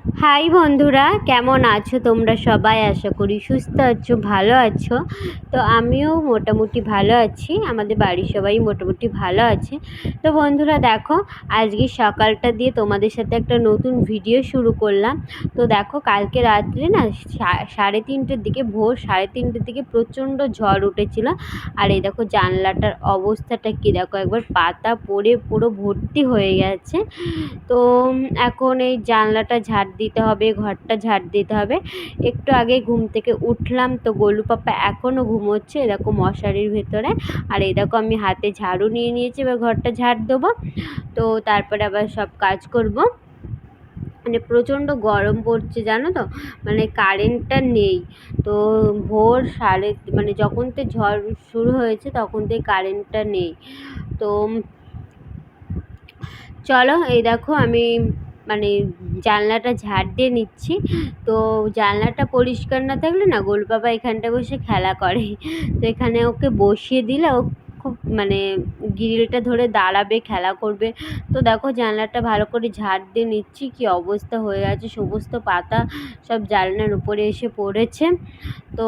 High বন্ধুরা, কেমন আছো তোমরা সবাই? আশা করি সুস্থ আছো, ভালো আছো। তো আমিও মোটামুটি ভালো আছি, আমাদের বাড়ির সবাই মোটামুটি ভালো আছে। তো বন্ধুরা দেখো, আজকে সকালটা দিয়ে তোমাদের সাথে একটা নতুন ভিডিও শুরু করলাম। তো দেখো, কালকে রাত্রে না সাড়ে তিনটের দিকে, ভোর 3:30 দিকে প্রচণ্ড ঝড় উঠেছিল। আর এই দেখো জানলাটার অবস্থাটা কি দেখো, একবার পাতা পড়ে পুরো ভর্তি হয়ে গেছে। তো এখন এই জানলাটা ঝাড় দিতে হবে, ঘরটা ঝাড় দিতে হবে। একটু আগে ঘুম থেকে উঠলাম, তো গোলু পাপা এখনও ঘুমোচ্ছে এরকম মশারির ভেতরে। আর এই দেখো আমি হাতে ঝাড়ু নিয়ে নিয়েছি, এবার ঘরটা ঝাড় দেবো। তো তারপরে আবার সব কাজ করব। মানে প্রচণ্ড গরম পড়ছে জানো তো, মানে কারেন্টটা নেই। তো ভোর মানে যখন থেকে ঝড় শুরু হয়েছে তখন থেকে কারেন্টটা নেই। তো চলো, এই দেখো আমি মানে জানলাটা ঝাড় দিয়ে নিচ্ছি। তো জানলাটা পরিষ্কার না থাকলে না গোলু বাবা এখানটা বসে খেলা করে। তো এখানে ওকে বসিয়ে দিলে ও খুব মানে গ্রিলটা ধরে দাঁড়াবে, খেলা করবে। তো দেখো জানলাটা ভালো করে ঝাড় দিয়ে নিচ্ছি, কি অবস্থা হয়ে আছে, সমস্ত পাতা সব জানলার উপরে এসে পড়েছে। তো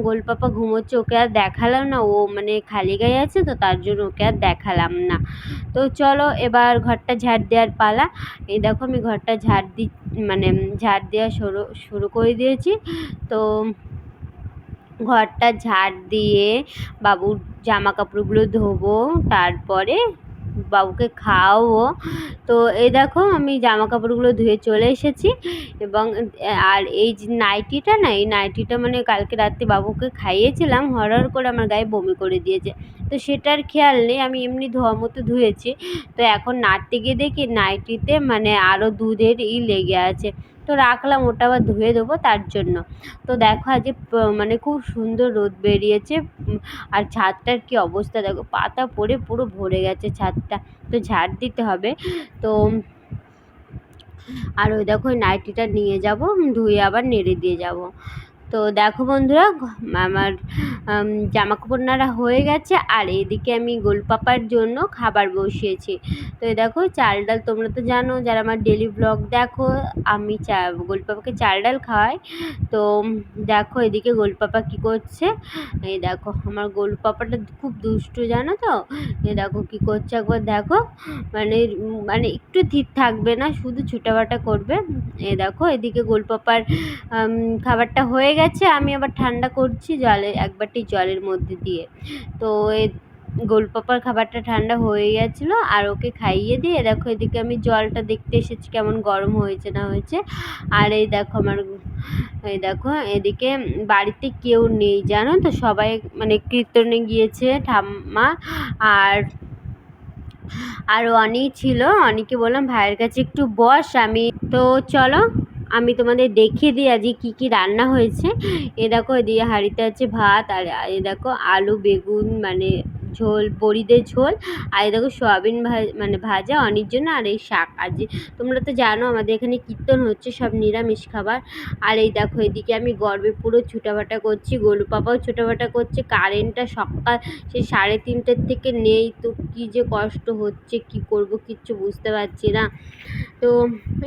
গোল পাপা ঘুমোচ্ছে, ওকে আর দেখালাম না, ও মানে খালি গায়ে আছে তো তার জন্য ওকে আর দেখালাম না। তো চলো এবার ঘরটা ঝাড় দেওয়ার পালা। এই দেখো আমি ঘরটা মানে ঝাড় দেওয়া শুরু করে দিয়েছি। তো ঘরটা ঝাড় দিয়ে বাবুর জামা কাপড়গুলো ধোবো, তারপরে বাবুকে খাওয়াবো। তো এই দেখো আমি জামা কাপড়গুলো ধুয়ে চলে এসেছি। এবং আর এই যে নাইটিটা না, এই নাইটিটা মানে কালকে রাত্রে বাবুকে খাইয়েছিলাম, হরহর করে আমার গায়ে বমি করে দিয়েছে। তো সেটার খেয়াল নেই, আমি এমনি ধোয়া মতো ধুয়েছি। তো এখন নাড়তে গিয়ে দেখি নাইটিতে মানে আরও দুধের লেগে আছে। তো রাখলাম, ওটা আবার ধুয়ে দেবো তার জন্য। তো দেখো আজ মানে খুব সুন্দর রোদ বেরিয়েছে। আর ছাদটার কি অবস্থা দেখো, পাতা পড়ে পুরো ভরে গেছে ছাদটা। তো ঝাড় দিতে হবে। তো আর ওই দেখো ওই নাইটিটা নিয়ে যাব, ধুয়ে আবার নেড়ে দিয়ে যাব। তো দেখো বন্ধুরা, আমার জামা কাপড় নাড়া হয়ে গেছে। আর এদিকে আমি গোলপাপার জন্য খাবার বসিয়েছি। তো এই দেখো চাল ডাল, তোমরা তো জানো যারা আমার ডেলি ব্লগ দেখো, আমি গোলপাপাকে চাল ডাল খাওয়াই। তো দেখো এদিকে গোলপাপা কি করছে, এই দেখো আমার গোলপাপাটা খুব দুষ্টু জানো তো। এই দেখো কি করছে একবার দেখো, মানে মানে একটু ধীর থাকবে না, শুধু ছুটাবাটা করবে। এই দেখো এদিকে গোলপাপার খাবারটা হয়ে গেছে, আমি আবার ঠান্ডা করছি এক বাটি জলের মধ্যে দিয়ে। তো এই গোলপাপার খাবারটা ঠান্ডা হয়ে গেছিলো, আর ওকে খাইয়ে দিয়ে দেখো এদিকে আমি জলটা দেখতে এসেছি কেমন গরম হয়েছে না হয়েছে। আর এই দেখো এই দেখো এদিকে বাড়িতে কেউ নেই জানো তো, সবাই মানে কীর্তনে গিয়েছে ঠাম্মা আর অনি ছিল। অনিকে বললাম ভাইয়ের কাছে একটু বস, আমি তো চলো আমি তোমাদের দেখিয়ে দিই আজকে কী কী রান্না হয়েছে। এ দেখো এদিকে হাঁড়িতে আছে ভাত, আর এ দেখো আলু বেগুন মানে ঝোল, বড়িদের ঝোল। আর এই দেখো সয়াবিন মানে ভাজা অনির জন্য। আর এই শাক, আজ তোমরা তো জানো আমাদের এখানে কীর্তন হচ্ছে, সব নিরামিষ খাবার। আর এই দেখো এদিকে আমি গর্বে পুরো ছুটাফাটা করছি, গোলু পাপাও ছুটাফাটা করছে। কারেন্টটা সকাল সেই 3:30 থেকে নেই, তো কী যে কষ্ট হচ্ছে, কি করব কিচ্ছু বুঝতে পারছি না। তো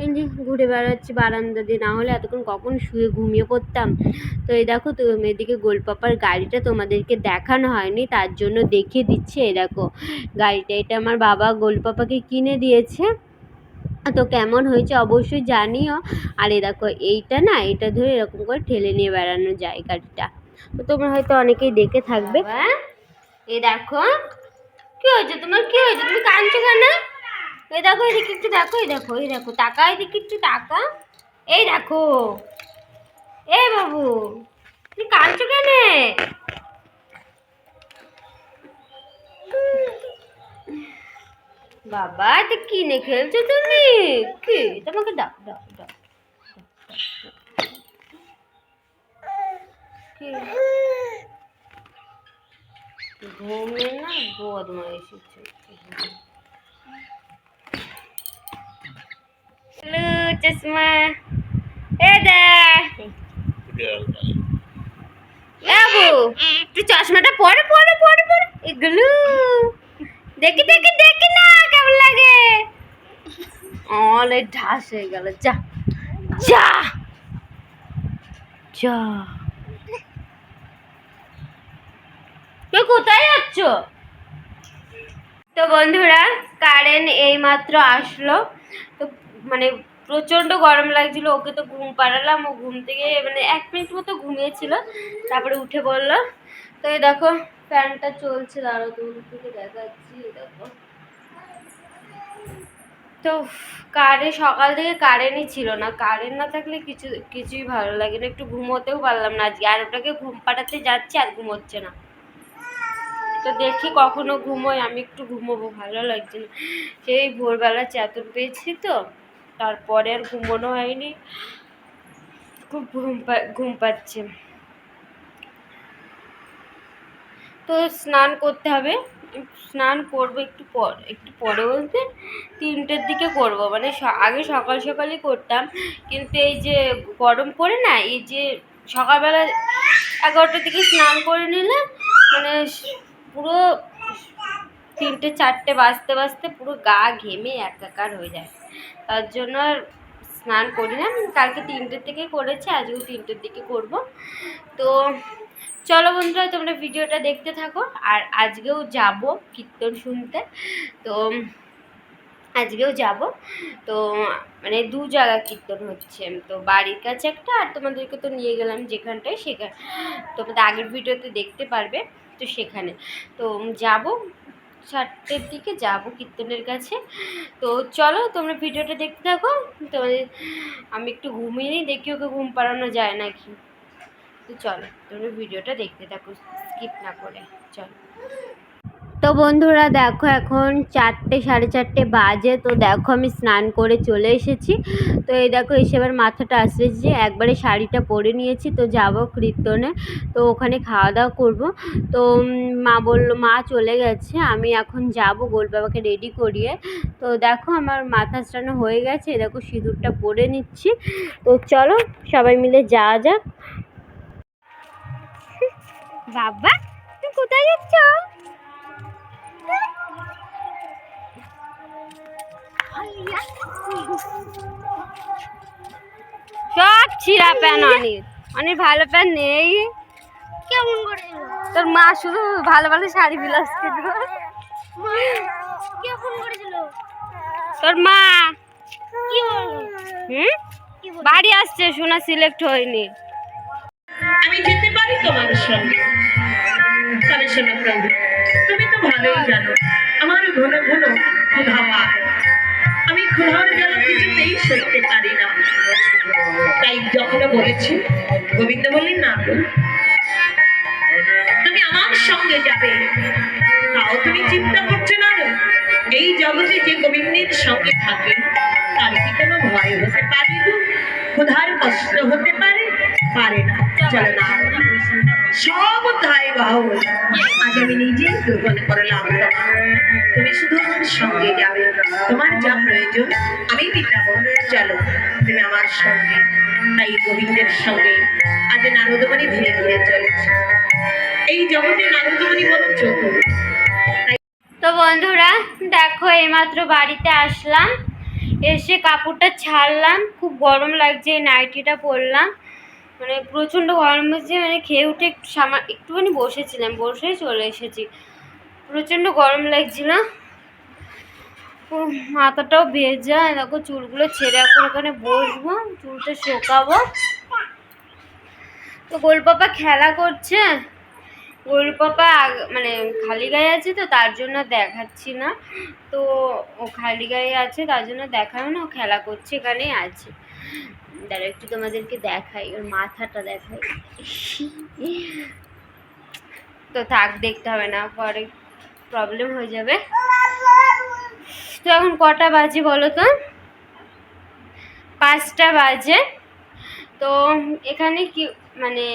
এই যে ঘুরে বেড়াচ্ছি বারান্দা দিয়ে, না হলে এতক্ষণ কখন শুয়ে ঘুমিয়ে পড়তাম। তো এই দেখো তো এদিকে গোলপাপার গাড়িটা তোমাদেরকে দেখানো হয়নি, তার জন্য দেখিয়ে দিচ্ছে। এই দেখো গাড়িটা, এটা আমার বাবা গোলপাপাকে কিনে দিয়েছে। তো কেমন হয়েছে অবশ্যই জানিও। আর এই দেখো এইটা না, এটা ধরে এরকম করে ঠেলে নিয়ে বেড়ানো যায় গাড়িটা। তো তোমরা হয়তো অনেকেই দেখে থাকবে। এই দেখো কি হয়েছে তোমার, কি হয়েছে, তুমি কাঁদছো কেন? এই দেখো এদিকে একটু দেখো, এই দেখো, এই দেখো টাকা, এদিকে একটু টাকা, এই দেখো। এ বাবু, তুমি কাঁদছো কেন? বাবা তো কিনে খেলছো তুমি, কি তোমাকে দাও দাও দাও, ঘুমে না বদমাইশি চশমা এ দেখ বাবু, তুই চশমাটা পরে পরে পরে পরে এগুলো দেখি দেখি দেখি না কেমন লাগে। অনেক ঢাস হয়ে গেল, যা যা যা, তুই কোথায় যাচ্ছ? তো বন্ধুরা, কারেন্ট এইমাত্র আসলো। তো মানে প্রচণ্ড গরম লাগছিল, ওকে তো ঘুম পাড়ালাম। ও ঘুম থেকে মানে 1 মিনিট মতো ঘুমিয়েছিল, তারপরে উঠে পড়লো। তো এই দেখো ফ্যানটা চলছে, দাঁড়াও দূর থেকে দেখাচ্ছি, দেখো। তো সকাল থেকে কারেন্টই ছিল না। কারেন্ট না থাকলে কিছুই ভালো লাগে না, একটু ঘুমোতেও পারলাম না আজকে। আর ওটাকে ঘুম পাড়াতে যাচ্ছি আর ঘুমোচ্ছে না। তো দেখি কখনো ঘুমোই, আমি একটু ঘুমোবো, ভালো লাগছে না। সেই ভোরবেলা চাদর পেয়েছি, তো তারপরে আর ঘুমোনো হয়নি, খুব ঘুম পাচ্ছে। তো স্নান করতে হবে, স্নান করবো একটু পরে বলতে 3টের দিকে করব। মানে আগে সকাল সকালই করতাম, কিন্তু এই যে গরম পড়ে না, এই যে সকালবেলা 11টার দিকে স্নান করে নিলে মানে পুরো 3টে 4টে বাজতে বাজতে পুরো গা ঘেমে একাকার হয়ে যায়। তার জন্য আর স্নান করি না। কালকে 3টের থেকে করেছি, আজকেও 3টের দিকে করব। তো চলো বন্ধুরা, তোমরা ভিডিওটা দেখতে থাকো। আর আজকেও যাব কীর্তন শুনতে। তো আজকেও যাব। তো মানে 2 জায়গা কীর্তন হচ্ছে, তো বাড়ির কাছে একটা, আর তোমাদেরকে তো নিয়ে গেলাম যেখানটায়, সেখানে তোমাদের আগের ভিডিওতে দেখতে পারবে। তো সেখানে তো যাব, 4টের দিকে যাব কীর্তনের কাছে। তো চলো তোমরা ভিডিওটা দেখতে থাকো। তোমাদের আমি একটু ঘুমিয়ে নিই, দেখি ওকে ঘুম পাড়ানো যায় নাকি। তো চলো তোমরা ভিডিওটা দেখতে থাকো স্কিপ না করে, চলো। তো বন্ধুরা দেখো, এখন 4টে 4:30 বাজে। তো দেখো আমি স্নান করে চলে এসেছি। তো এই দেখো এসে এবার মাথাটা আসছে, একবারে শাড়িটা পরে নিয়েছি। তো যাব কীর্তনে, তো ওখানে খাওয়া দাওয়া করবো। তো মা বললো, মা চলে গেছে, আমি এখন যাব গোল বাবাকে রেডি করিয়ে। তো দেখো আমার মাথা স্নান হয়ে গেছে, দেখো সিঁদুরটা পরে নিচ্ছি। তো চলো সবাই মিলে যাওয়া যাক। বাবা তুমি কোথায় যাচ্ছ? সব ছিঁড়া প্যান, অনেক ভালো প্যান নেই। কেমন করে তোর মা শুধু ভালো ভালো শাড়ি বিলাস তোর মা বাড়ি আসছে, শোনা সিলেক্ট হয়নি। আমি যেতে পারি তোমার সঙ্গে, তবে শোনো প্রভু, তুমি তো ভালোই জানো আমার ঘন ঘন ক্ষুধা পায়। আমি ক্ষুধার জ্বালা কিছুতেই সইতে পারি না। তাই যখন বলেছি, গোবিন্দ বললেন না তুমি আমার সঙ্গে যাবে, তাও তুমি চিন্তা করছো না। এই জগতে যে গোবিন্দের সঙ্গে থাকে তার কি কোনো ভয় হতে পারে? ক্ষুধার কষ্ট হতে পারে? পারে না। চলো না, সব ধায় বাহু আজ আমি নিজেই গ্রহণ করলাম। তুমি শুধু আমার সঙ্গে যাবে, তোমার যা প্রয়োজন আমি মিটাবো। চলো তুমি আমার সঙ্গে। তাই গোবিন্দের সঙ্গে আজ নারদমণি ধীরে ধীরে চলেছে। এই জগতে নারদমণি বড় চতুর। তো বন্ধুরা দেখো, এইমাত্র বাড়িতে আসলাম, এসে কাপড়টা ছাড়লাম, খুব গরম লাগছে, নাইটিটা পরলাম। মানে প্রচণ্ড গরম হচ্ছে, মানে খেয়ে উঠে একটুখানি বসেছিলাম, বসেই চলে এসেছি। প্রচণ্ড গরম লাগছিল, মাথাটাও ভেজা। দেখো চুলগুলো ছেড়ে এখন ওখানে বসবো, চুলটা শোকাবো। তো গোলপাপা খেলা করছে, গোলপাপা মানে খালি গায়ে আছে, তো তার জন্য দেখাচ্ছি না। তো ও খালি গায়ে আছে তার জন্য দেখানো না, ও খেলা করছে, এখানেই আছে। দাঁড়া একটু তোমাদেরকে দেখাই, ওর মাথাটা দেখাই। তো থাক, দেখতে হবে না, পরে প্রবলেম হয়ে যাবে। তো এখন কটা বাজে বলো তো? 5টা বাজে। তো এখানে কি মানে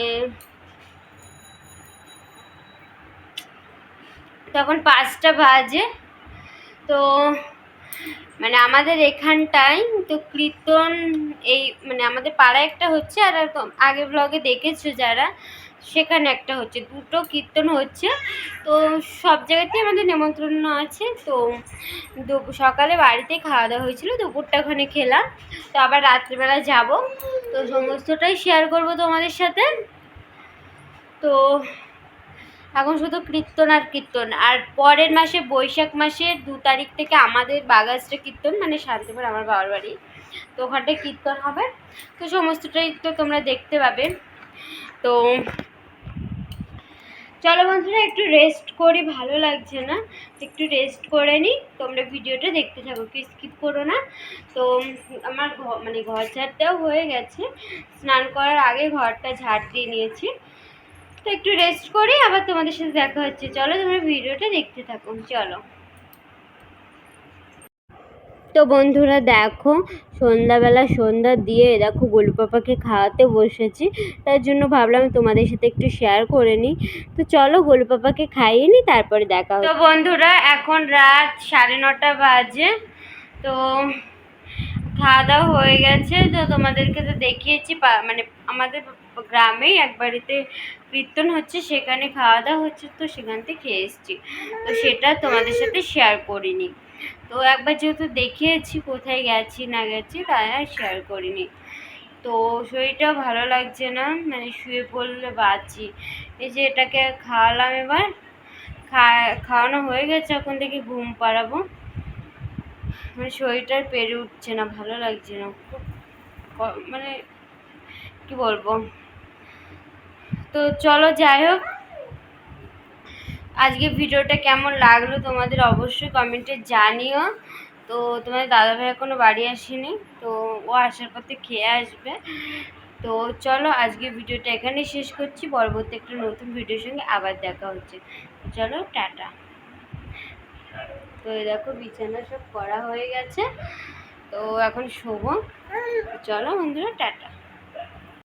তখন 5টা বাজে। তো মানে আমাদের এখানটায় তো কীর্তন এই মানে আমাদের পাড়ায় একটা হচ্ছে, আর আগের ব্লগে দেখেছো যারা, সেখানে একটা হচ্ছে, দুটো কীর্তন হচ্ছে। তো সব জায়গাতেই আমাদের নেমন্ত্রণ আছে। তো সকালে বাড়িতে খাওয়া দাওয়া হয়েছিল, দুপুরটা ওখানে খেলাম। তো আবার রাত্রিবেলা যাব, তো সমস্তটাই শেয়ার করব তোমাদের সাথে। তো এখন শুধু কীর্তন আর কীর্তন। আর পরের মাসে বৈশাখ মাসের 2 তারিখ থেকে আমাদের বাগাসটা কীর্তন, মানে শান্তিপুর আমার বাবার বাড়ি, তো ওখানটায় কীর্তন হবে। তো সমস্তটাই তো তোমরা দেখতে পাবে। তো চলো বন্ধুরা, একটু রেস্ট করি, ভালো লাগছে না, একটু রেস্ট করে নিই। তোমরা ভিডিওটা দেখতে থাকো, কি স্কিপ করো না। তো আমার মানে ঘর ঝাড়টাও হয়ে গেছে, স্নান করার আগে ঘরটা ঝাড় দিয়ে নিয়েছি। তো একটু রেস্ট করি, আবার তোমাদের সাথে দেখা হচ্ছে। চলো তোমরা ভিডিওটা দেখতে থাকো, চলো। তো বন্ধুরা দেখো, সন্ধ্যাবেলা সন্ধ্যা দিয়ে দেখো গোলু পাপাকে খাওয়াতে বসেছি। তার জন্য ভাবলাম তোমাদের সাথে একটু শেয়ার করে নিই। তো চলো গোলু পাপাকে খাইয়ে নিই, তারপরে দেখা হবে। তো বন্ধুরা এখন রাত 9:30 বাজে। তো খাওয়া দাওয়া হয়ে গেছে। তো তোমাদেরকে তো দেখিয়েছি, মানে আমাদের গ্রামেই এক বাড়িতে কীর্তন হচ্ছে, সেখানে খাওয়া দাওয়া হচ্ছে, তো সেখান থেকে খেয়ে এসেছি। তো সেটা তোমাদের সাথে শেয়ার করিনি। তো একবার যেহেতু দেখিয়েছি কোথায় গেছি না গেছি, তাই আর শেয়ার করিনি। তো শরীরটা ভালো লাগছে না, মানে শুয়ে পড়লে বাঁচি। এই যে এটাকে খাওয়ালাম, এবার খাওয়ানো হয়ে গেছে, এখন থেকে ঘুম পাড়াবো। মানে শরীরটা পেরে উঠছে না, ভালো লাগছে না খুব, মানে কি বলবো। তো চলো যাই হোক, আজকে ভিডিওটা কেমন লাগলো তোমাদের অবশ্যই কমেন্টে জানিও। তো তোমাদের দাদাভাই এখনো বাড়ি আসেনি, তো ও আসার পথে খেয়ে আসবে। তো চলো আজকে ভিডিওটা এখানেই শেষ করছি, পরবর্তী একটা নতুন ভিডিওর সঙ্গে আবার দেখা হচ্ছে। চলো টাটা। তো এই দেখো বিছানা সব করা হয়ে গেছে, তো এখন শোবো। চলো বন্ধুরা, টাটা।